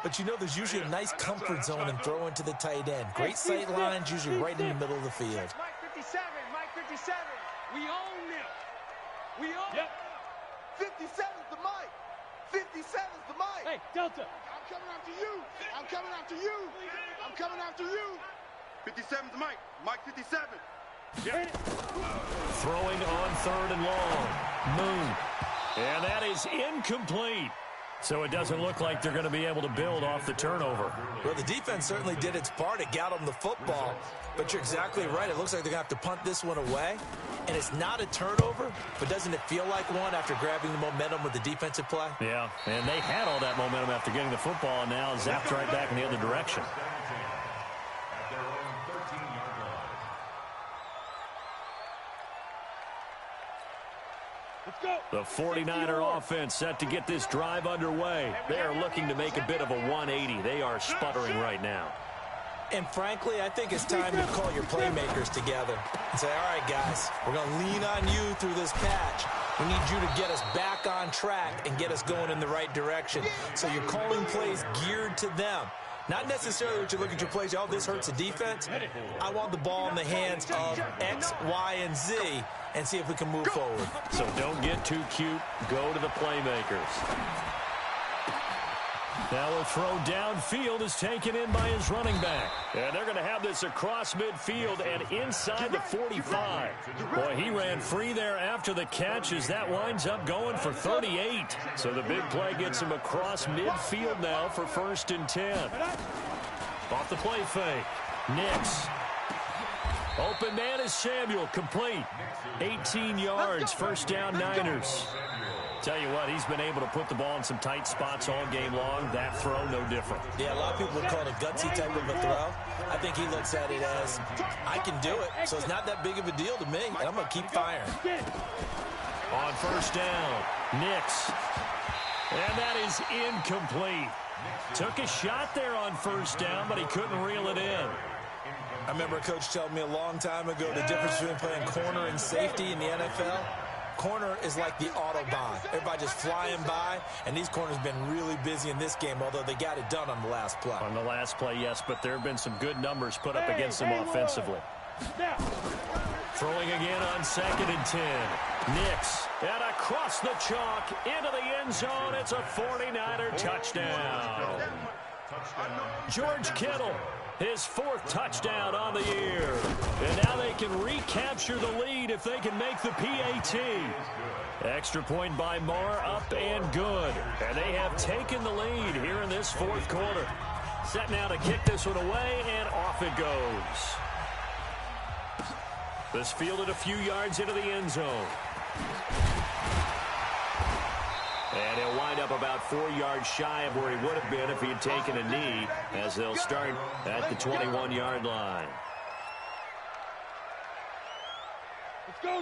Speaker 6: But you know there's usually a nice comfort zone in throwing to the tight end. Great sight lines, usually right in the middle of the field.
Speaker 7: Mike 57, Mike 57. We own them. We own them.
Speaker 8: 57's the mic. 57's the mic.
Speaker 5: Hey, Delta.
Speaker 8: I'm coming after you. I'm coming after you. I'm coming after you. 57's the mic. Mike 57.
Speaker 5: Yep.
Speaker 4: Throwing on 3rd and long. Moon. And that is incomplete. So it doesn't look like they're going to be able to build off the turnover.
Speaker 6: Well, the defense certainly did its part. It got them the football. But you're exactly right. It looks like they're going to have to punt this one away. And it's not a turnover, but doesn't it feel like one after grabbing the momentum with the defensive play?
Speaker 4: Yeah, and they had all that momentum after getting the football, and now zapped right back in the other direction. The 49er offense set to get this drive underway. They are looking to make a bit of a 180. They are sputtering right now.
Speaker 6: And frankly, I think it's time to call your playmakers together and say, all right, guys, we're going to lean on you through this patch. We need you to get us back on track and get us going in the right direction. So you're calling plays geared to them. Not necessarily that you look at your plays, oh, this hurts the defense. I want the ball in the hands of X, Y, and Z and see if we can move forward.
Speaker 4: So don't get too cute. Go to the playmakers. Now a throw downfield is taken in by his running back. And they're going to have this across midfield and inside the 45. Boy, he ran free there after the catch as that winds up going for 38. So the big play gets him across midfield now for 1st and 10. Off the play fake. Nix. Open man is Samuel, complete. 18 yards, first down Niners. Tell you what, he's been able to put the ball in some tight spots all game long. That throw, no different.
Speaker 6: Yeah, a lot of people would call it a gutsy type of a throw. I think he looks at it as, I can do it, so it's not that big of a deal to me, and I'm going to keep firing.
Speaker 4: On first down, Nix. And that is incomplete. Took a shot there on first down, but he couldn't reel it in.
Speaker 6: I remember a coach telling me a long time ago the difference between playing corner and safety in the NFL. Corner is like the Autobahn. Everybody just flying by, and these corners have been really busy in this game, although they got it done on the last play.
Speaker 4: On the last play, yes, but there have been some good numbers put up against them offensively. Throwing again on 2nd and 10. Nix, and across the chalk, into the end zone. It's a 49er touchdown. George Kittle, his 4th touchdown on the year. And now they can recapture the lead if they can make the PAT. Extra point by Marr, up and good. And they have taken the lead here in this 4th quarter. Set now to kick this one away, and off it goes. This fielded a few yards into the end zone. And he'll wind up about 4 yards shy of where he would have been if he had taken a knee, as they'll start at the 21-yard line.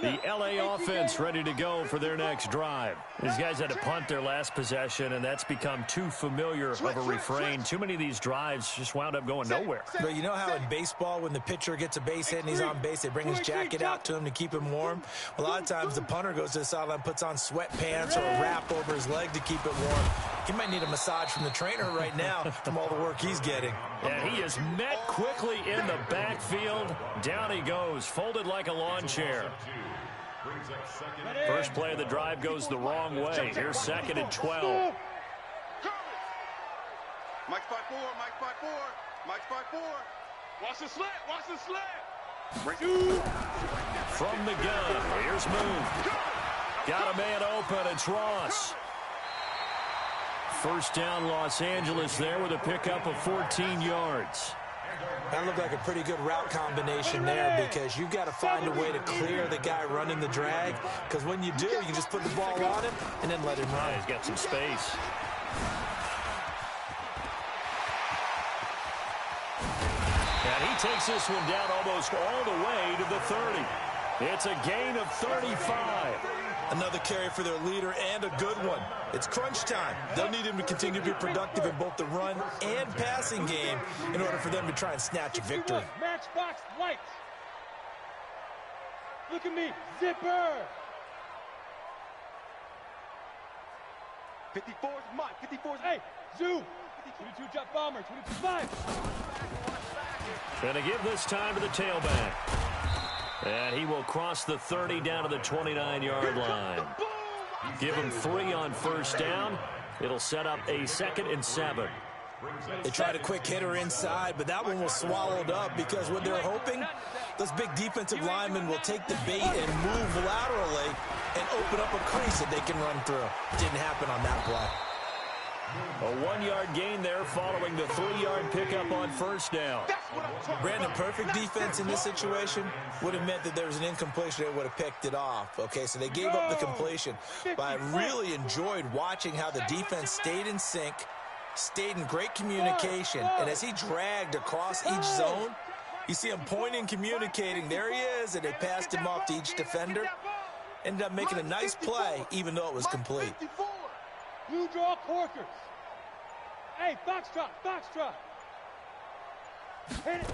Speaker 4: The LA offense ready to go for their next drive. These guys had to punt their last possession, and that's become too familiar of a refrain. Too many of these drives just wound up going nowhere.
Speaker 6: But you know how in baseball, when the pitcher gets a base hit and he's on base, they bring his jacket out to him to keep him warm? A lot of times the punter goes to the sideline, puts on sweatpants or a wrap over his leg to keep it warm. He might need a massage from the trainer right now from all the work he's getting.
Speaker 4: And he is met quickly in the backfield. Down he goes, folded like a lawn chair. First play of the drive goes the wrong way. Here's 2nd and 12.
Speaker 8: Mike's 5-4, Mike's 5-4, Mike's 5-4.
Speaker 5: Watch the slant, watch the slant.
Speaker 4: From the gun, here's Moon. Got a man open, it's Ross. First down, Los Angeles there with a pickup of 14 yards.
Speaker 6: That looked like a pretty good route combination there, because you've got to find a way to clear the guy running the drag, because when you do, you can just put the ball on him and then let him run.
Speaker 4: Yeah, he's got some space. And he takes this one down almost all the way to the 30. It's a gain of 35.
Speaker 6: Another carry for their leader, and a good one. It's crunch time. They'll need him to continue to be productive in both the run and passing game in order for them to try and snatch a victory.
Speaker 5: Matchbox lights. Look at me, zipper.
Speaker 8: 54's Mike, 54's
Speaker 5: Hey, Zoo. 22 jet bomber, 22-5.
Speaker 4: Going to give this time to the tailback. And he will cross the 30 down to the 29-yard line. Give him 3 on first down. It'll set up a 2nd and 7.
Speaker 6: They tried a quick hitter inside, but that one was swallowed up, because what they're hoping, those big defensive linemen will take the bait and move laterally and open up a crease that they can run through. Didn't happen on that play.
Speaker 4: A 1-yard gain there following the 3-yard pickup on first down.
Speaker 6: Brandon, perfect defense in this situation would have meant that there was an incompletion. They would have picked it off. Okay, so they gave up the completion. But I really enjoyed watching how the defense stayed in sync, stayed in great communication, and as he dragged across each zone, you see him pointing, communicating. There he is, and they passed him off to each defender. Ended up making a nice play, even though it was complete.
Speaker 5: Blue draw Corkers. Hey, foxtrot, foxtrot. Hit it.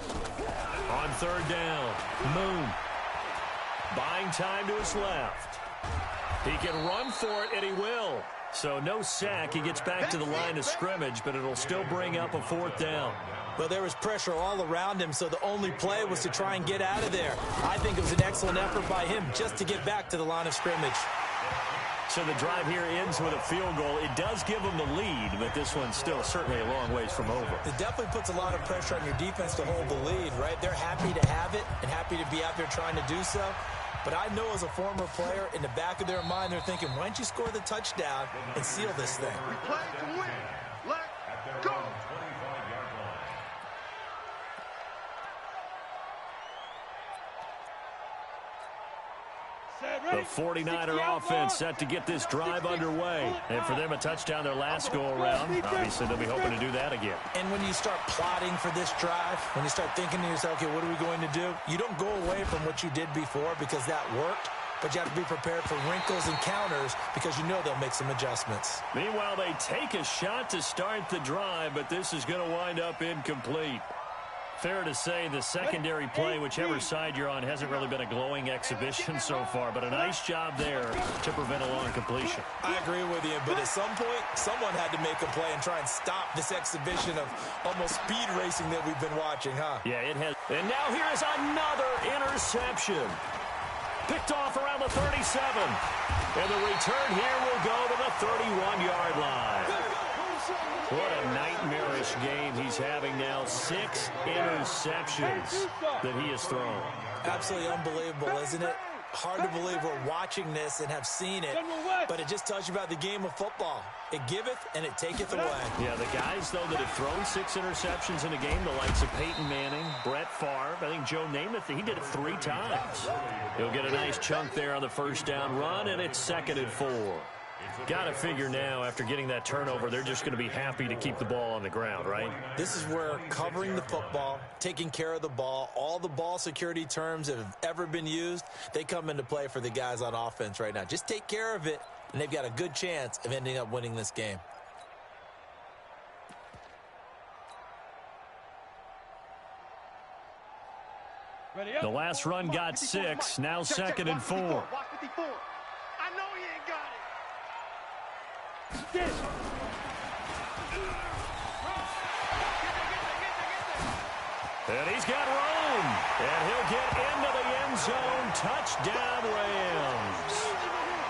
Speaker 4: On 3rd down, Moon. Buying time to his left. He can run for it, and he will. So no sack. He gets back to the line of scrimmage, but it'll still bring up a 4th down.
Speaker 6: Well, there was pressure all around him, so the only play was to try and get out of there. I think it was an excellent effort by him just to get back to the line of scrimmage.
Speaker 4: So the drive here ends with a field goal. It does give them the lead, but this one's still certainly a long ways from over.
Speaker 6: It definitely puts a lot of pressure on your defense to hold the lead, right? They're happy to have it and happy to be out there trying to do so. But I know as a former player, in the back of their mind, they're thinking, why don't you score the touchdown and seal this thing?
Speaker 8: We play to win. Let's go.
Speaker 4: The 49er offense set to get this drive underway. And for them, a touchdown their last go-around. Obviously, they'll be hoping to do that again.
Speaker 6: And when you start plotting for this drive, when you start thinking to yourself, okay, what are we going to do? You don't go away from what you did before because that worked, but you have to be prepared for wrinkles and counters because you know they'll make some adjustments.
Speaker 4: Meanwhile, they take a shot to start the drive, but this is going to wind up incomplete. Fair to say the secondary play, whichever side you're on, hasn't really been a glowing exhibition so far, but a nice job there to prevent a long completion.
Speaker 6: I agree with you, but at some point, someone had to make a play and try and stop this exhibition of almost speed racing that we've been watching, huh?
Speaker 4: Yeah, it has. And now here is another interception. Picked off around the 37. And the return here will go to the 31-yard line. What a nightmarish game he's having now. 6 interceptions that he has thrown.
Speaker 6: Absolutely unbelievable, isn't it? hard to believe we're watching this and have seen it, but it just tells you about the game of football. It giveth and it taketh away.
Speaker 4: Yeah, the guys, though, that have thrown 6 interceptions in a game, the likes of Peyton Manning, Brett Favre, I think Joe Namath, he did it 3 times. He'll get a nice chunk there on the first down run, and it's 2nd and 4. Got to figure now, after getting that turnover, they're just going to be happy to keep the ball on the ground, right?
Speaker 6: This is where covering the football, taking care of the ball, all the ball security terms that have ever been used, they come into play for the guys on offense right now. Just take care of it, and they've got a good chance of ending up winning this game.
Speaker 4: The last run got 6, now 2nd and 4.
Speaker 8: Watch 54. I know he ain't got it.
Speaker 4: And he's got room. And he'll get into the end zone. Touchdown, Rams.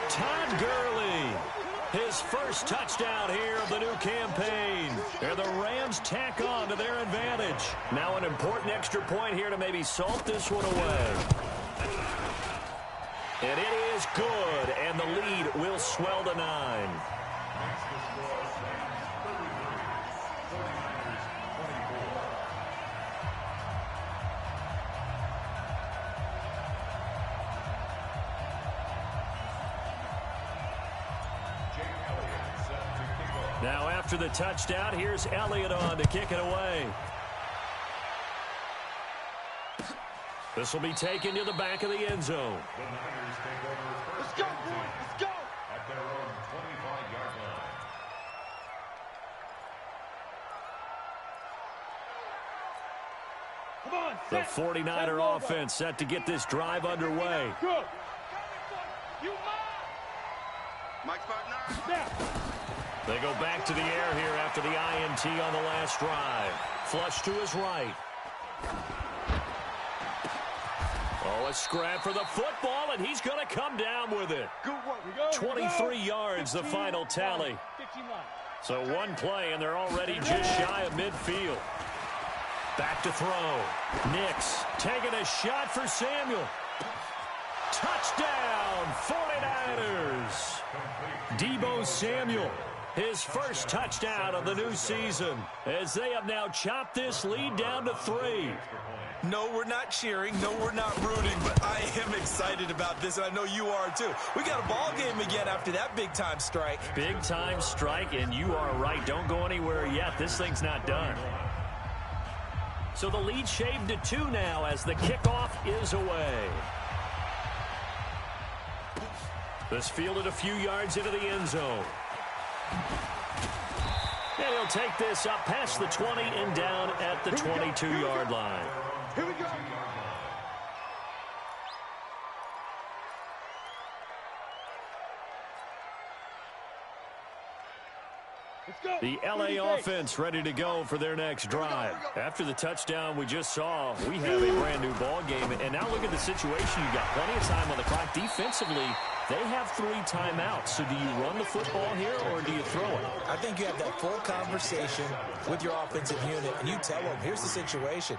Speaker 4: Todd Gurley, his first touchdown here of the new campaign. And the Rams tack on to their advantage. Now an important extra point here to maybe salt this one away. And it is good, and the lead will swell to 9. Now after the touchdown, here's Elliott on to kick it away. This will be taken to the back of the end zone.
Speaker 8: The Niners take over first. Let's go, boy. Let's go. At their own 25-yard line.
Speaker 4: The 49er offense set to get this drive underway.
Speaker 8: Good. Mike's 5'9".
Speaker 4: They go back to the air here after the INT on the last drive. Flush to his right. Oh, a scrap for the football, and he's going to come down with it. 23 yards, the final tally. So one play, and they're already just shy of midfield. Back to throw. Nix taking a shot for Samuel. Touchdown, 49ers. Deebo Samuel, his first touchdown of the new season, as they have now chopped this lead down to 3.
Speaker 6: No, we're not cheering. No, we're not rooting, but I am excited about this, and I know you are too. We got a ball game again after that big-time strike.
Speaker 4: Big-time strike, and you are right. Don't go anywhere yet. This thing's not done. So the lead shaved to 2 now as the kickoff is away. This fielded a few yards into the end zone. And he'll take this up past the 20 and down at the 22-yard line.
Speaker 8: Here we go.
Speaker 4: The LA offense ready to go for their next drive. After the touchdown we just saw, we have a brand new ball game. And now look at the situation. You got plenty of time on the clock. Defensively, they have 3 timeouts. So do you run the football here or do you throw it?
Speaker 6: I think you have that full conversation with your offensive unit, and you tell them, here's the situation.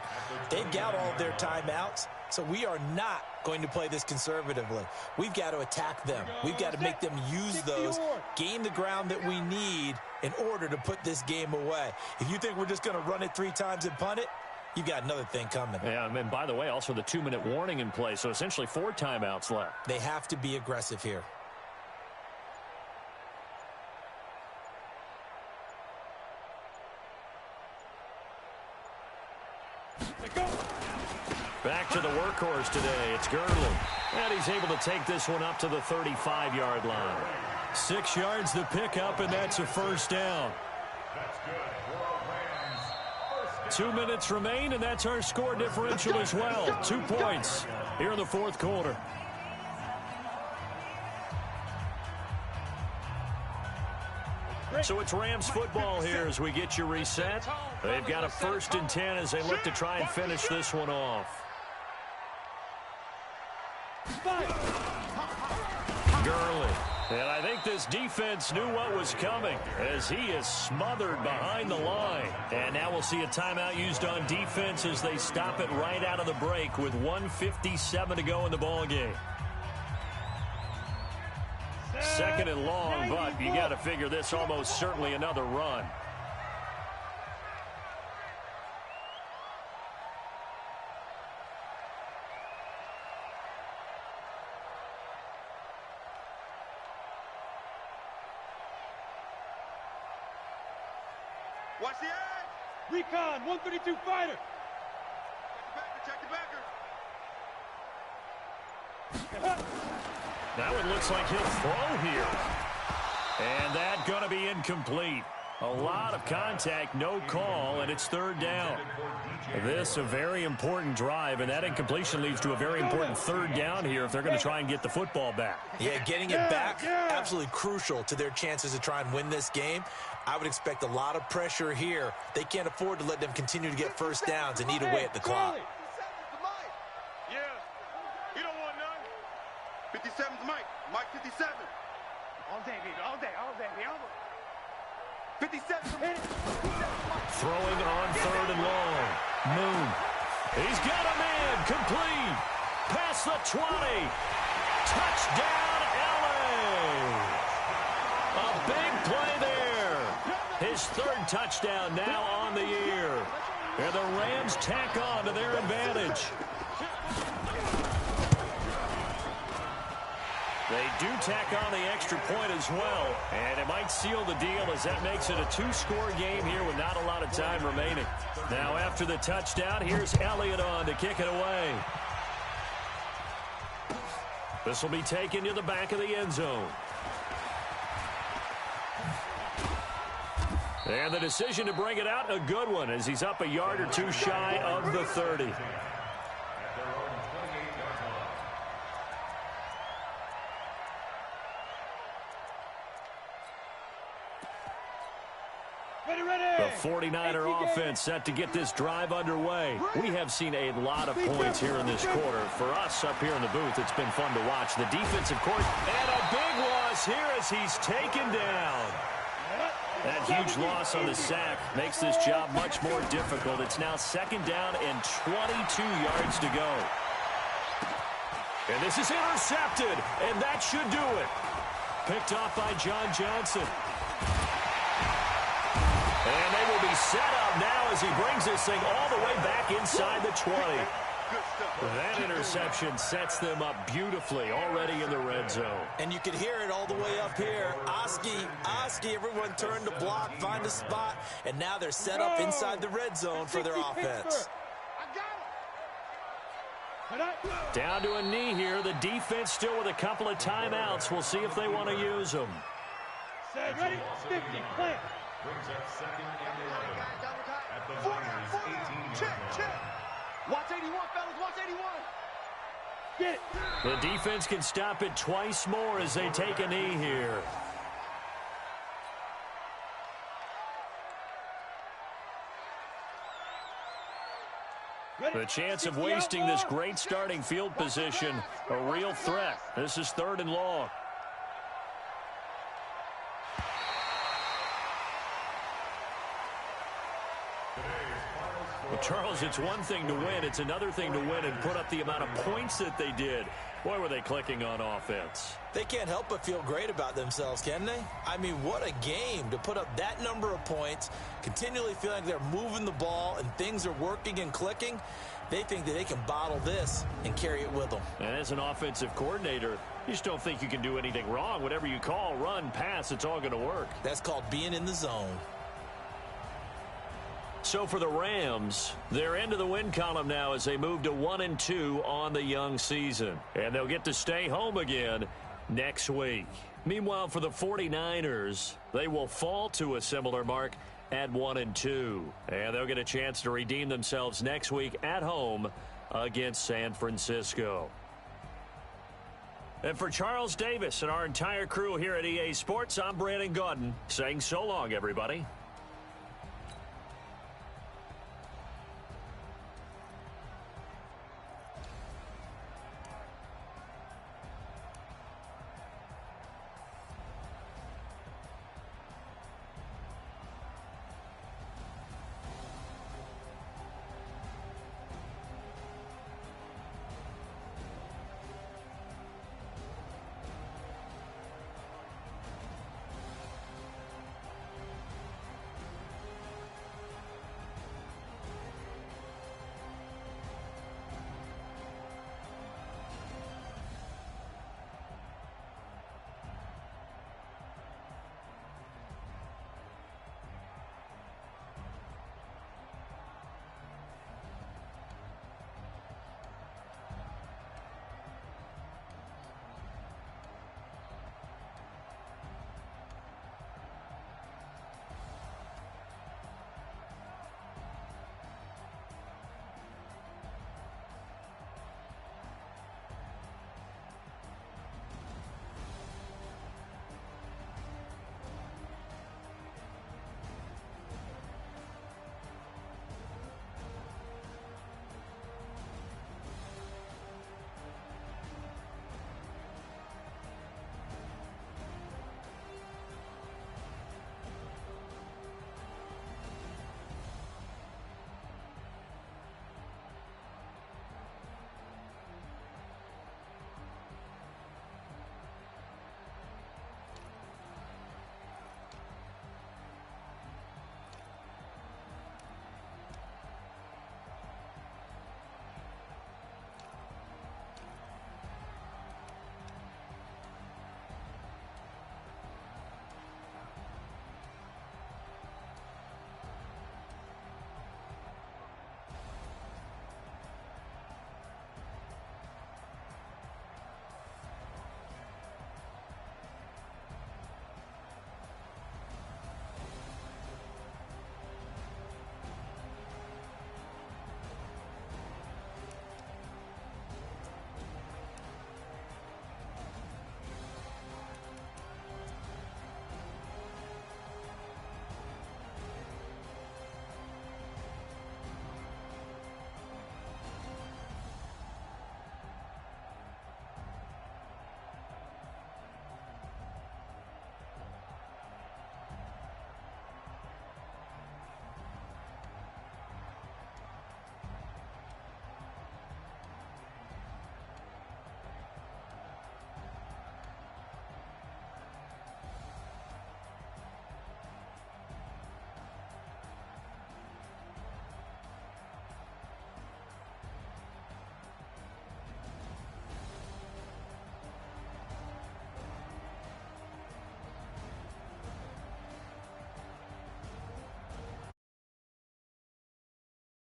Speaker 6: They've got all of their timeouts, so we are not going to play this conservatively. We've got to attack them. We've got to make them use those, gain the ground that we need in order to put this game away. If you think we're just going to run it 3 times and punt it, you've got another thing coming.
Speaker 4: Yeah, and by the way, also the 2-minute warning in play, so essentially 4 timeouts left.
Speaker 6: They have to be aggressive here.
Speaker 4: Back to the workhorse today. It's Gurley. And he's able to take this one up to the 35-yard line. 6 yards to pick up, and that's a first down.
Speaker 9: That's good for
Speaker 4: 2
Speaker 9: Rams.
Speaker 4: minutes remain, and that's our score differential as well. 2 points here in the fourth quarter. So it's Rams football here as we get you reset. They've got a 1st and 10 as they look to try and finish this one off. Gurley. And I think this defense knew what was coming as he is smothered behind the line. And now we'll see a timeout used on defense as they stop it right out of the break with 1:57 to go in the ball game. 2nd and long, but you got to figure this almost certainly another run.
Speaker 8: Watch the edge.
Speaker 5: Recon, 132 fighter.
Speaker 8: Check the backer.
Speaker 4: That one looks like he'll throw here. And that going to be incomplete. A lot of contact, no call, and it's 3rd down. This a very important drive, and that incompletion leads to a very important 3rd down here if they're going to try and get the football back.
Speaker 6: Yeah, getting it back, absolutely crucial to their chances to try and win this game. I would expect a lot of pressure here. They can't afford to let them continue to get first downs and eat away at the clock.
Speaker 8: Yeah, he don't want none. 57's Mike. Mike 57.
Speaker 7: All day, baby. All day, baby.
Speaker 8: 57.
Speaker 4: Throwing on 3rd and long. Moon. He's got a man. Complete. Past the 20. Touchdown, LA. A big play there. His 3rd touchdown now on the year. And the Rams tack on to their advantage. They do tack on the extra point as well, and it might seal the deal as that makes it a 2-score game here with not a lot of time remaining. Now after the touchdown, here's Elliott on to kick it away. This will be taken to the back of the end zone. And the decision to bring it out, a good one, as he's up a yard or two shy of the 30. The 49er offense set to get this drive underway. We have seen a lot of points here in this quarter. For us up here in the booth, it's been fun to watch. The defensive court, and a big loss here as he's taken down. That huge loss on the sack makes this job much more difficult. It's now 2nd down and 22 yards to go. And this is intercepted, and that should do it. Picked off by John Johnson. And they will be set up now as he brings this thing all the way back inside the 20. That interception sets them up beautifully already in the red zone.
Speaker 6: And you can hear it all the way up here. Oski, everyone turned to block, find a spot, and now they're set up inside the red zone for their offense.
Speaker 4: Down to a knee here. The defense still with a couple of timeouts. We'll see if they want to use them.
Speaker 5: Set, ready, 50, plant.
Speaker 9: Brings up 2nd and 11 at the Niners' 18-yard line.
Speaker 7: Watch 81, fellas. Watch 81.
Speaker 5: Get it.
Speaker 4: The defense can stop it twice more as they take a knee here. The chance of wasting this great starting field position, a real threat. This is 3rd and long. Well, Charles, it's one thing to win. It's another thing to win and put up the amount of points that they did. Boy, were they clicking on offense.
Speaker 6: They can't help but feel great about themselves, can they? I mean, what a game to put up that number of points, continually feeling like they're moving the ball and things are working and clicking. They think that they can bottle this and carry it with them.
Speaker 4: And as an offensive coordinator, you just don't think you can do anything wrong. Whatever you call, run, pass, it's all going to work.
Speaker 6: That's called being in the zone.
Speaker 4: So for the Rams, they're into the win column now as they move to 1-2 on the young season. And they'll get to stay home again next week. Meanwhile, for the 49ers, they will fall to a similar mark at 1-2. And they'll get a chance to redeem themselves next week at home against San Francisco. And for Charles Davis and our entire crew here at EA Sports, I'm Brandon Gaudin saying so long, everybody.